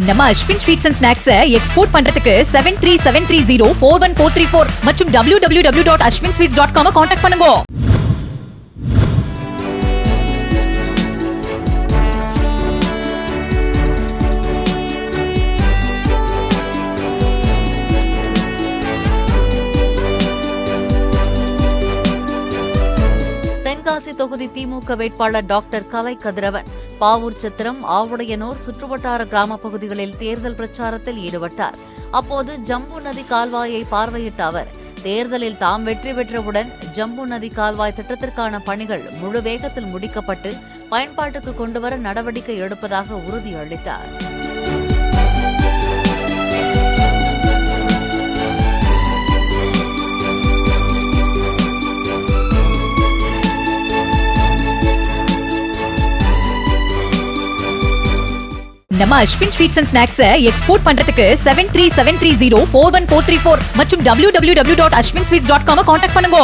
நம்ம Ashwin sweets and snacks export பண்றதுக்கு 7373041434 மற்றும் www.ashwinsweets.com கான்டாக்ட் பண்ணுங்க. தென்காசி தொகுதி திமுக வேட்பாளர் டாக்டர் கலை கதிரவன் பாவூர் சத்திரம், ஆவுடையனூர் சுற்றுவட்டார கிராம பகுதிகளில் தேர்தல் பிரச்சாரத்தில் ஈடுபட்டார். அப்போது ஜம்பு நதி கால்வாயை பார்வையிட்ட அவர், தேர்தலில் தாம் வெற்றி பெற்றவுடன் ஜம்பு நதி கால்வாய் திட்டத்திற்கான பணிகள் முழு வேகத்தில் முடிக்கப்பட்டு பயன்பாட்டுக்கு கொண்டுவர நடவடிக்கை எடுப்பதாக உறுதியளித்தார். நம்ம Ashwin sweets and snacks export பண்றதுக்கு 7373041434 மற்றும் www.ashwinsweets.com கான்டாக்ட் பண்ணுங்க.